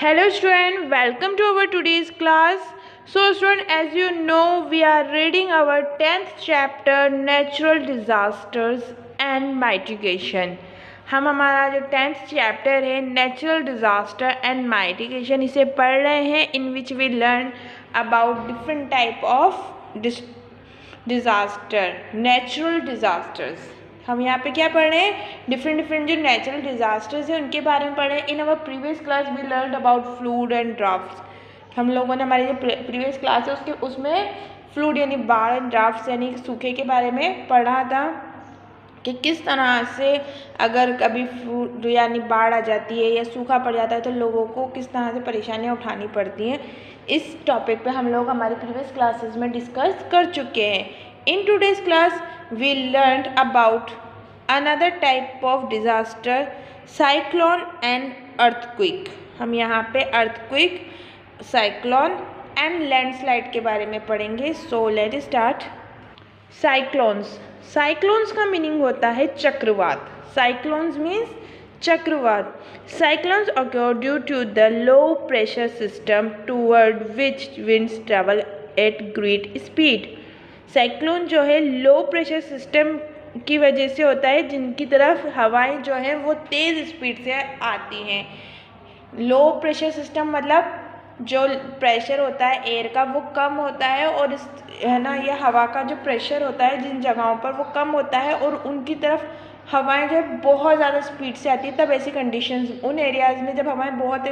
Hello student, welcome to our today's class. So student, as you know, we are reading our 10th chapter natural disasters and mitigation. हम हमारा जो 10th chapter है natural disaster and माइटिगेशन इसे पढ़ रहे हैं, in which we learn about different type of disaster, natural disasters. हम यहाँ पे क्या पढ़ रहे हैं, डिफरेंट जो नेचुरल डिज़ास्टर्स हैं उनके बारे में पढ़ रहे हैं. In our previous class we learn about flood and droughts. हम लोगों ने हमारी जो प्रीवियस क्लास है उसमें फ्लूड यानी बाढ़ एंड ड्राफ्ट्स यानी सूखे के बारे में पढ़ा था कि किस तरह से अगर कभी फ्लूड यानी बाढ़ आ जाती है या सूखा पड़ जाता है तो लोगों को किस तरह से परेशानियाँ उठानी पड़ती हैं. इस टॉपिक पे हम लोग हमारे प्रीवियस क्लासेस में डिस्कस कर चुके हैं. In today's class, we learned about another type of disaster, cyclone and earthquake. हम यहाँ पे earthquake, cyclone and landslide के बारे में पढ़ेंगे. So let's start. Cyclones. Cyclones का मीनिंग होता है चक्रवात. Cyclones means चक्रवात. Cyclones occur due to the low pressure system toward which winds travel at great speed. Cyclone जो है लो प्रेशर सिस्टम की वजह से होता है जिनकी तरफ हवाएं जो है वो तेज़ स्पीड से आती हैं. लो प्रेशर सिस्टम मतलब जो प्रेशर होता है एयर का वो कम होता है और इस है ना ये हवा का जो प्रेशर होता है जिन जगहों पर वो कम होता है और उनकी तरफ हवाएं जो है बहुत ज़्यादा स्पीड से आती है. तब ऐसी कंडीशंस उन एरियाज़ में जब हवाएं बहुत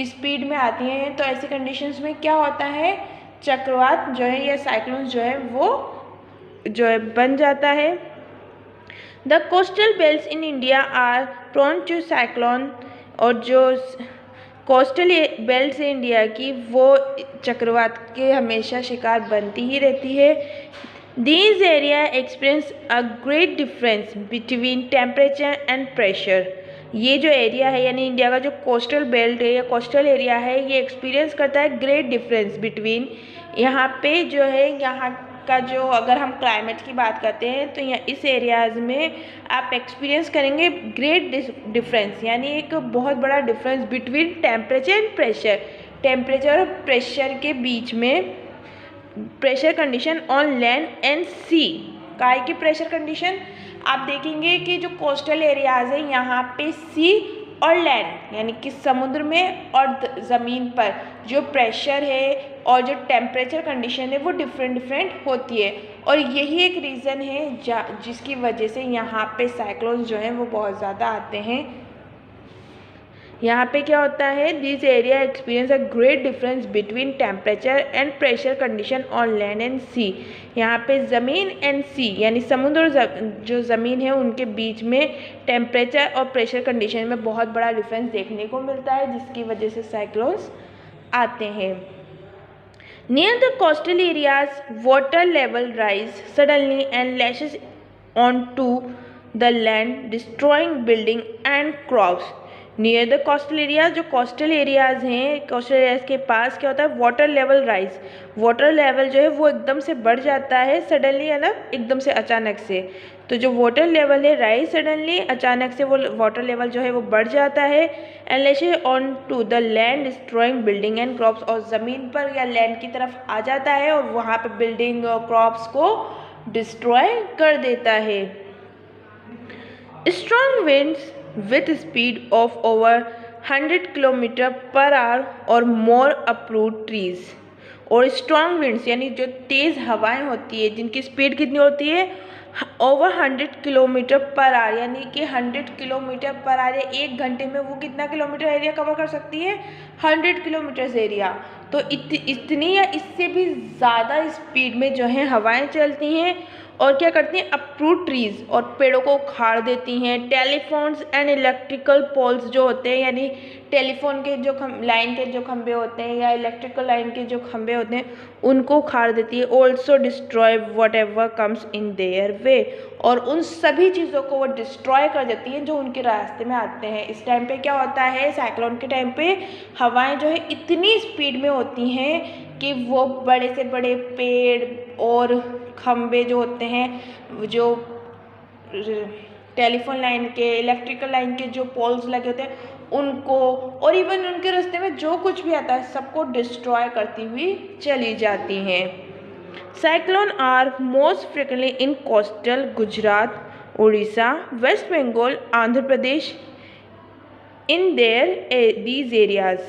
स्पीड में आती हैं तो ऐसी कंडीशंस में क्या होता है, चक्रवात जो है या साइक्लोन जो है वो जो है बन जाता है. The coastal belts in India are prone to cyclone. और जो कोस्टल बेल्ट्स है इंडिया की वो चक्रवात के हमेशा शिकार बनती ही रहती है. These area experience a great difference between temperature and pressure. ये जो एरिया है यानी इंडिया का जो कोस्टल बेल्ट है या कोस्टल एरिया है ये एक्सपीरियंस करता है ग्रेट डिफरेंस बिटवीन. यहाँ पे जो है यहाँ का जो अगर हम क्लाइमेट की बात करते हैं तो यहाँ इस एरियाज़ में आप एक्सपीरियंस करेंगे ग्रेट डिफरेंस यानी एक बहुत बड़ा difference between temperature and pressure. Temperature और प्रेशर के बीच में pressure condition on land and sea. काय की प्रेशर कंडीशन आप देखेंगे कि जो कोस्टल एरियाज़ है यहाँ पे सी और लैंड यानी कि समुद्र में और ज़मीन पर जो प्रेशर है और जो टेम्परेचर कंडीशन है वो डिफरेंट होती है. और यही एक रीज़न है जिसकी वजह से यहाँ पे साइक्लोन्स जो हैं वो बहुत ज़्यादा आते हैं. यहाँ पे क्या होता है, this area experience a great difference between temperature and pressure condition on land and sea. यहाँ पे ज़मीन एंड सी यानी समुद्र और जो ज़मीन है उनके बीच में टेम्परेचर और प्रेशर कंडीशन में बहुत बड़ा डिफरेंस देखने को मिलता है जिसकी वजह से साइक्लोन्स आते हैं. Near the coastal areas water level rise suddenly and lashes on to the land destroying building and crops. Near the coastal areas जो कोस्टल एरियाज़ हैं कोस्टल एरियाज़ के पास क्या होता है, water level rise. Water level जो है वो एकदम से बढ़ जाता है सडनली है ना, एकदम से अचानक से. तो जो वाटर लेवल है राइज सडनली अचानक से वो वाटर लेवल जो है वो बढ़ जाता है. And lashes on to the land destroying building and crops. और ज़मीन पर या लैंड की तरफ आ जाता है और वहाँ पर बिल्डिंग और क्रॉप्स को डिस्ट्रॉय कर देता है. Strong winds with speed of over 100 km per hour or more uproot trees. और स्ट्रॉन्ग विंड्स यानी जो तेज़ हवाएं होती है जिनकी स्पीड कितनी होती है, ओवर 100 किलोमीटर पर आवर यानी कि 100 किलोमीटर पर आवर. एक घंटे में वो कितना किलोमीटर एरिया कवर कर सकती है, 100 किलोमीटर्स एरिया. तो इतनी या इससे भी ज़्यादा स्पीड में जो है हवाएं चलती हैं और क्या करती हैं, अपरूट ट्रीज़ और पेड़ों को उखाड़ देती हैं. टेलीफोन्स एंड इलेक्ट्रिकल पोल्स जो होते हैं यानी टेलीफोन के जो लाइन के जो खंभे होते हैं या इलेक्ट्रिकल लाइन के जो खंभे होते हैं उनको उखाड़ देती है. Also destroy what ever comes in their way. और उन सभी चीज़ों को वो डिस्ट्रॉय कर देती हैं जो उनके रास्ते में आते हैं. इस टाइम पे क्या होता है, साइक्लोन के टाइम पे हवाएं जो है इतनी स्पीड में होती हैं कि वो बड़े से बड़े पेड़ और खंभे जो होते हैं जो टेलीफोन लाइन के इलेक्ट्रिकल लाइन के जो पोल्स लगे होते हैं उनको और इवन उनके रास्ते में जो कुछ भी आता है सबको डिस्ट्रॉय करती हुई चली जाती हैं। Cyclone are most frequently in coastal Gujarat, Orissa, west Bengal, Andhra Pradesh in these areas.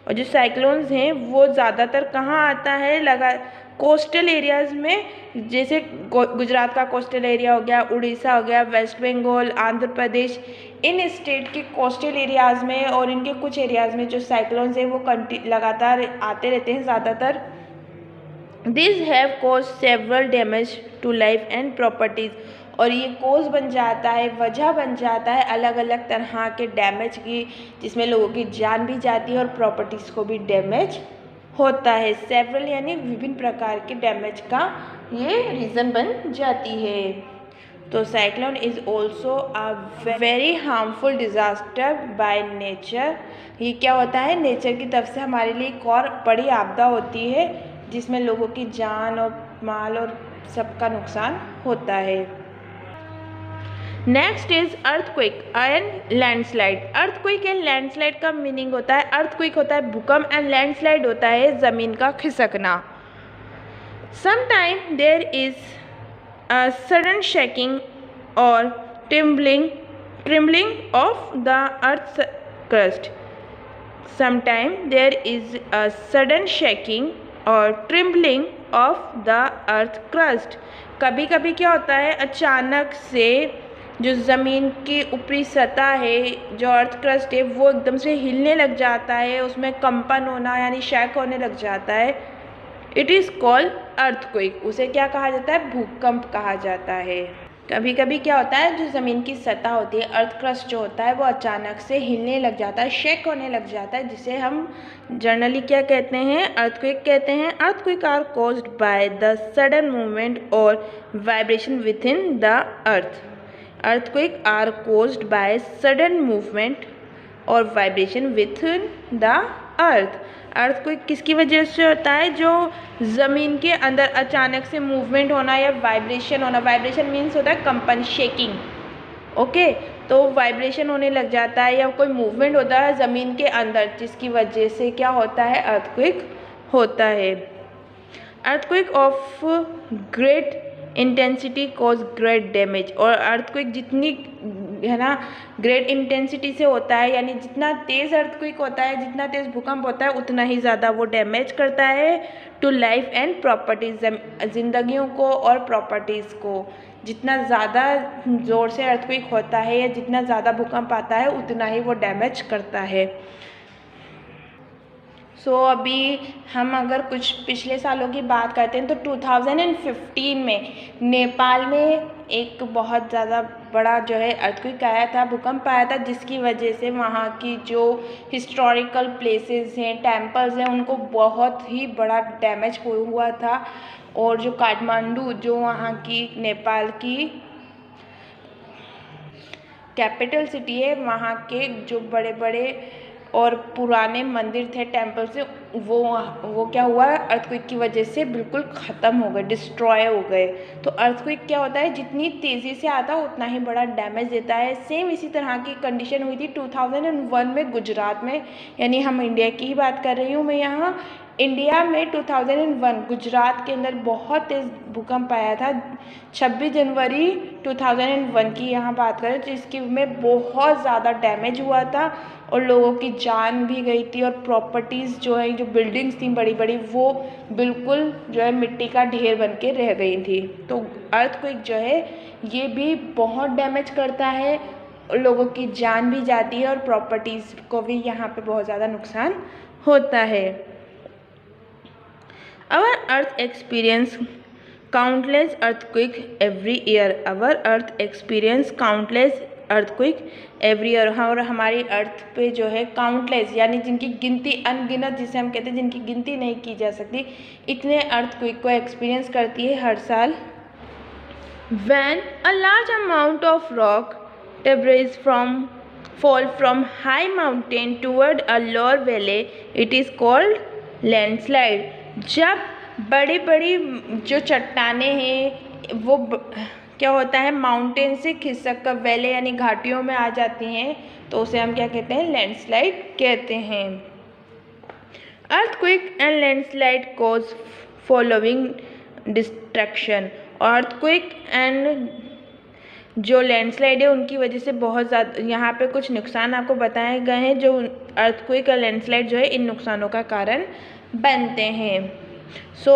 और जो साइक्लोन्स हैं वो ज़्यादातर कहाँ आता है, कोस्टल एरियाज़ में, जैसे गुजरात का कोस्टल एरिया हो गया, उड़ीसा हो गया, वेस्ट बंगाल, आंध्र प्रदेश, इन स्टेट के कोस्टल एरियाज़ में और इनके कुछ एरियाज़ में जो साइक्लोन्स हैं वो लगातार आते रहते हैं ज़्यादातर। This have cause several damage to life and properties. और ये कोज बन जाता है, वजह बन जाता है अलग अलग तरह के डैमेज की, जिसमें लोगों की जान भी जाती है और प्रॉपर्टीज़ को भी डैमेज होता है। सेवरल यानी विभिन्न प्रकार के डैमेज का ये रीज़न बन जाती है। तो cyclone is also a very harmful disaster by nature. ये क्या होता है, नेचर की तरफ से हमारे लिए एक और बड़ी आपदा होती है जिसमें लोगों की जान और माल और सबका नुकसान होता है। Next is earthquake and landslide. Earthquake and landslide का मीनिंग होता है, अर्थक्वेक होता है भूकंप एंड लैंडस्लाइड होता है ज़मीन का खिसकना। Sometime there is a sudden shaking और trembling of the earth crust. Sometime there is a sudden shaking और trembling of the earth crust. कभी कभी क्या होता है, अचानक से जो ज़मीन की ऊपरी सतह है, जो अर्थ क्रस्ट है, वो एकदम से हिलने लग जाता है, उसमें कंपन होना यानी शैक होने लग जाता है। It is called earthquake. उसे क्या कहा जाता है, भूकंप कहा जाता है। कभी कभी क्या होता है, जो ज़मीन की सतह होती है, अर्थ क्रस्ट जो होता है, वो अचानक से हिलने लग जाता है, शेक होने लग जाता है, जिसे हम जनरली क्या कहते हैं, अर्थक्वेक कहते हैं। Earthquake are caused by the sudden movement और vibration within the earth. Earthquake are caused by sudden movement और vibration with the earth. Earthquake किसकी वजह से होता है, जो ज़मीन के अंदर अचानक से मूवमेंट होना या वाइब्रेशन होना। वाइब्रेशन मीन्स होता है कंपन, शेकिंग। ओके, तो वाइब्रेशन होने लग जाता है या कोई मूवमेंट होता है ज़मीन के अंदर, जिसकी वजह से क्या होता है, अर्थक्वेक होता है। Earthquake of great intensity cause great damage. और अर्थक्वेक जितनी है ना ग्रेट इंटेंसिटी से होता है, यानी जितना तेज़ अर्थक्वेक होता है, जितना तेज़ भूकंप होता है, उतना ही ज़्यादा वो डैमेज करता है टू लाइफ एंड प्रॉपर्टीज़, जिंदगियों को और प्रॉपर्टीज़ को। जितना ज़्यादा ज़ोर से अर्थक्वेक होता है या जितना ज़्यादा भूकंप आता है, उतना ही वो डैमेज करता है। अभी हम अगर कुछ पिछले सालों की बात करते हैं तो 2015 में नेपाल में एक बहुत ज़्यादा बड़ा जो है अर्थक्वेक आया था, भूकंप आया था, जिसकी वजह से वहाँ की जो हिस्टोरिकल प्लेसेस हैं, टेम्पल्स हैं, उनको बहुत ही बड़ा डैमेज हुआ था। और जो काठमांडू, जो वहाँ की नेपाल की कैपिटल सिटी है, वहाँ के जो बड़े बड़े और पुराने मंदिर थे, टेम्पल से, वो क्या हुआ, अर्थक्वेक की वजह से बिल्कुल ख़त्म हो गए, डिस्ट्रॉय हो गए। तो अर्थक्वेक क्या होता है, जितनी तेज़ी से आता है उतना ही बड़ा डैमेज देता है। सेम इसी तरह की कंडीशन हुई थी 2001 में गुजरात में, यानी हम इंडिया की ही बात कर रही हूँ मैं यहाँ। इंडिया में 2001 गुजरात के अंदर बहुत तेज़ भूकंप आया था। 26 जनवरी 2001 की यहाँ बात करें, जिसकी में बहुत ज़्यादा डैमेज हुआ था और लोगों की जान भी गई थी और प्रॉपर्टीज़ जो है, जो बिल्डिंग्स थी बड़ी बड़ी, वो बिल्कुल जो है मिट्टी का ढेर बन के रह गई थी। तो अर्थक्वेक जो है ये भी बहुत डैमेज करता है, लोगों की जान भी जाती है और प्रॉपर्टीज़ को भी यहाँ पे बहुत ज़्यादा नुकसान होता है। Our earth experience countless earthquake every year. Our earth experience countless earthquake every year. और हमारी अर्थ पे जो है काउंटलेस यानी जिनकी गिनती अनगिनत, जिसे हम कहते हैं जिनकी गिनती नहीं की जा सकती, इतने अर्थक्वेक को एक्सपीरियंस करती है हर साल। When a large amount of rock debris fall from high mountain toward a lower valley, it is called landslide. जब बड़ी बड़ी जो चट्टानें हैं वो क्या होता है, माउंटेन से खिसक कर वैले यानी घाटियों में आ जाती हैं तो उसे हम क्या कहते हैं, लैंडस्लाइड कहते हैं। Earthquake and landslide cause following destruction. Earthquake and जो लैंडस्लाइड है उनकी वजह से बहुत ज़्यादा यहाँ पे कुछ नुकसान आपको बताए गए हैं जो अर्थक्वेक और लैंडस्लाइड जो है इन नुकसानों का कारण बनते हैं। So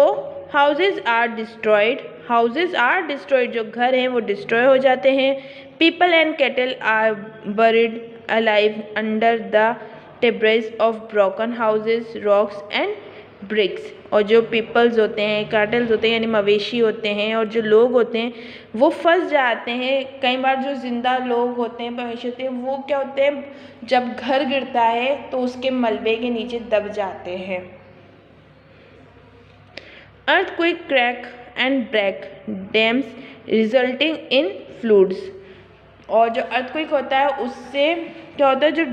houses are destroyed, houses are destroyed, जो घर हैं वो डिस्ट्रॉय हो जाते हैं। People and cattle are buried alive under the debris of broken houses, rocks and bricks. और जो पीपल्स होते हैं, कैटल्स होते हैं यानी मवेशी होते हैं, और जो लोग होते हैं वो फंस जाते हैं। कई बार जो जिंदा लोग होते हैं, मवेशी होते हैं, वो क्या होते हैं, जब घर गिरता है तो उसके मलबे के नीचे दब जाते हैं। Earthquake crack and break dams resulting in floods. और जो अर्थक्वेक होता है उससे क्या होता है, जो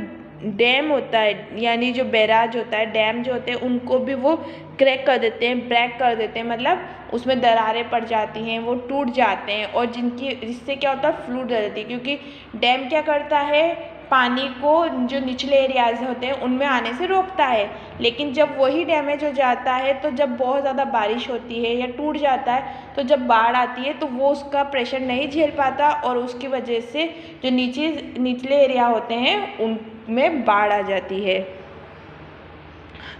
डैम होता है यानी जो बैराज होता है, डैम जो होते हैं उनको भी वो क्रैक कर देते हैं, ब्रेक कर देते हैं, मतलब उसमें दरारें पड़ जाती हैं, वो टूट जाते हैं। और जिससे क्या होता है, फ्लड आ जाती है, क्योंकि डैम क्या करता है, पानी को जो निचले एरियाज होते हैं उनमें आने से रोकता है। लेकिन जब वही डैमेज हो जाता है तो जब बहुत ज़्यादा बारिश होती है या टूट जाता है तो जब बाढ़ आती है तो वो उसका प्रेशर नहीं झेल पाता और उसकी वजह से जो निचले एरिया होते हैं उनमें बाढ़ आ जाती है।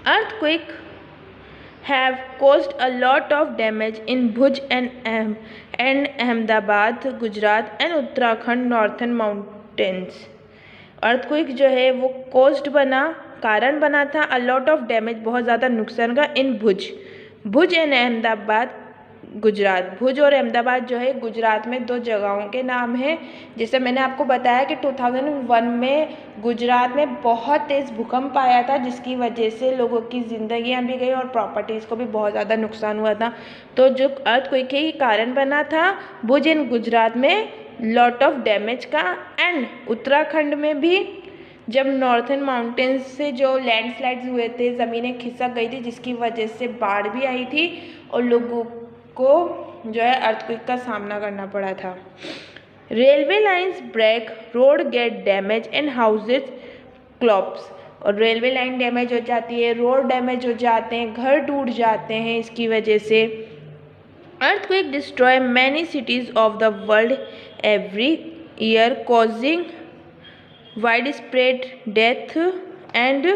Earthquake have caused a lot of damage in Bhuj and Ahmedabad, Gujarat and Uttarakhand northern mountains। Earthquake जो है वो कारण बना था a lot of damage, बहुत ज़्यादा नुकसान का, इन भुज एंड अहमदाबाद, गुजरात। भुज और अहमदाबाद जो है गुजरात में दो जगहों के नाम हैं। जैसे मैंने आपको बताया कि 2001 में गुजरात में बहुत तेज़ भूकंप आया था जिसकी वजह से लोगों की ज़िंदगियां भी गई और प्रॉपर्टीज़ को भी बहुत ज़्यादा नुकसान हुआ था। तो जो अर्थक्वेक के कारण बना था भुज इन गुजरात में लॉट ऑफ डैमेज का, एंड उत्तराखंड में भी जब नॉर्थन माउंटेन्स से जो लैंडस्लाइड्स हुए थे, ज़मीनें खिसक गई थी जिसकी वजह से बाढ़ भी आई थी और लोगों को जो है अर्थक्वेक का सामना करना पड़ा था। Railway lines break, road get damage and houses collapse. और रेलवे लाइन डैमेज हो जाती है, रोड डैमेज हो जाते हैं, घर टूट जाते हैं इसकी वजह से। Earthquake destroy many cities of the world every year causing wide spread death and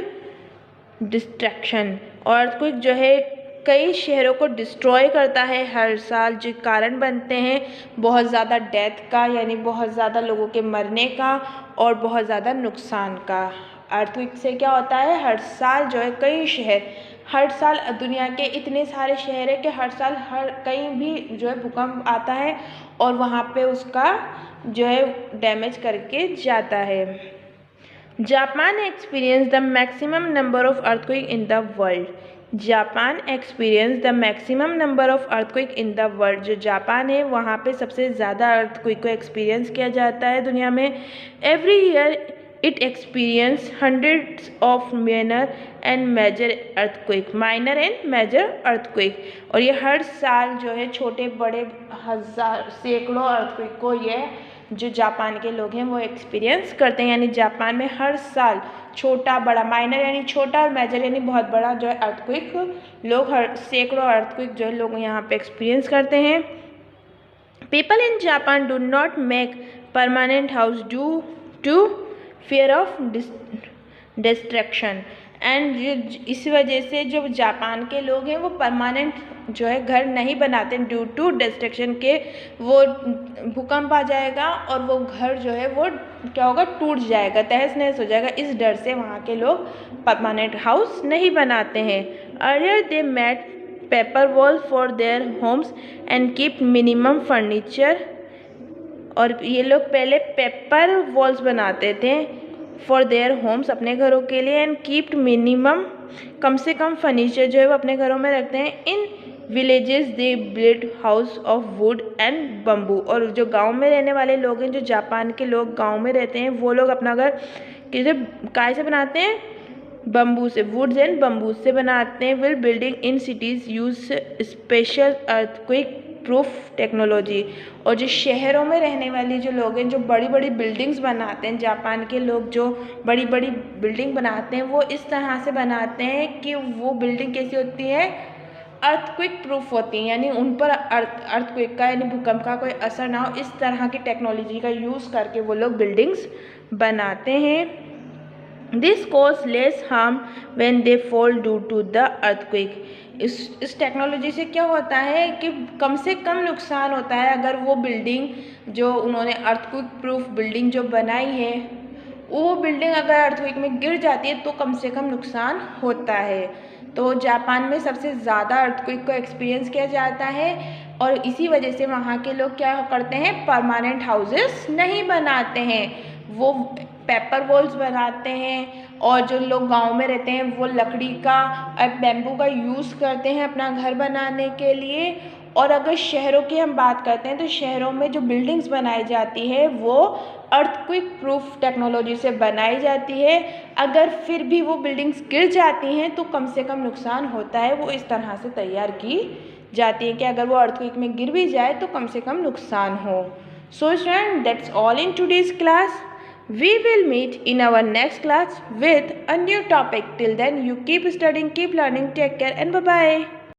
destruction. और अर्थक्वेक जो है कई शहरों को डिस्ट्रॉय करता है हर साल, जो कारण बनते हैं बहुत ज़्यादा डेथ का यानी बहुत ज़्यादा लोगों के मरने का और बहुत ज़्यादा नुकसान का। अर्थक्वेक से क्या होता है, हर साल जो है कई शहर, हर साल दुनिया के इतने सारे शहर है कि हर साल कहीं भी जो है भूकंप आता है और वहाँ पे उसका जो है डैमेज करके जाता है। Japan experience the maximum number of earthquake in the world. Japan experience the maximum number of earthquake in the world. जो जापान है वहाँ पे सबसे ज़्यादा अर्थक्वेक को एक्सपीरियंस किया जाता है दुनिया में। Every year it experience hundreds of minor and major earthquake, minor and major earthquake. और ये हर साल जो है छोटे बड़े सैकड़ों अर्थक्वेक को ये जो जापान के लोग हैं वो एक्सपीरियंस करते हैं। यानी जापान में हर साल छोटा बड़ा, माइनर यानी छोटा और मेजर यानी बहुत बड़ा जो है अर्थक्वेक लोग हर सैकड़ों अर्थक्वेक जो है लोग यहाँ पे एक्सपीरियंस करते हैं। People in Japan do not make permanent house due to fear of destruction and इस वजह से जो जापान के लोग हैं वो परमानेंट जो है घर नहीं बनाते ड्यू टू डिस्ट्रक्शन के। वो भूकंप आ जाएगा और वो घर जो है वो क्या होगा, टूट जाएगा, तहस नहस हो जाएगा। इस डर से वहाँ के लोग परमानेंट हाउस नहीं बनाते हैं। Earlier they made paper wall for their homes and keep minimum furniture. और ये लोग पहले पेपर वॉल्स बनाते थे फॉर देयर होम्स, अपने घरों के लिए, एंड कीप्ड मिनिमम, कम से कम फर्नीचर जो है वो अपने घरों में रखते हैं। In villages they build house of would and bamboo. और जो गांव में रहने वाले लोग हैं, जो जापान के लोग गांव में रहते हैं, वो लोग अपना घर काय से बनाते हैं, बम्बू से, वुड्स एंड बम्बू से बनाते हैं। Will building in cities use special earthquake proof technology. और जो शहरों में रहने वाले जो लोग हैं, जो बड़ी बड़ी बिल्डिंग्स बनाते हैं, जापान के लोग जो बड़ी बड़ी बिल्डिंग बनाते हैं, वो इस तरह से बनाते हैं कि वो बिल्डिंग कैसी होती है, अर्थक्वेक प्रूफ होती हैं, यानी उन पर अर्थक्वेक का यानी भूकंप का कोई असर ना हो, इस तरह की टेक्नोलॉजी का यूज़ करके वो लोग बिल्डिंग्स बनाते हैं। This cause less harm when they fall due to the earthquake. इस टेक्नोलॉजी से क्या होता है कि कम से कम नुकसान होता है अगर वो बिल्डिंग जो उन्होंने अर्थक्वेक प्रूफ बिल्डिंग जो बनाई है, वो बिल्डिंग अगर अर्थक्वेक में गिर जाती है तो कम से कम नुकसान होता है। तो जापान में सबसे ज़्यादा अर्थक्वेक को एक्सपीरियंस किया जाता है और इसी वजह से वहाँ के लोग क्या करते हैं, परमानेंट हाउसेस नहीं बनाते हैं, वो पेपर वॉल्स बनाते हैं। और जो लोग गांव में रहते हैं वो लकड़ी का बैम्बू का यूज़ करते हैं अपना घर बनाने के लिए। और अगर शहरों की हम बात करते हैं तो शहरों में जो बिल्डिंग्स बनाई जाती है वो अर्थक्वेक प्रूफ टेक्नोलॉजी से बनाई जाती है। अगर फिर भी वो बिल्डिंग्स गिर जाती हैं तो कम से कम नुकसान होता है, वो इस तरह से तैयार की जाती है कि अगर वो अर्थक्वेक में गिर भी जाए तो कम से कम नुकसान हो। So student, that's all in today's class. We will meet in our next class with a new topic. Till then, you keep studying, keep learning. Take care and bye-bye.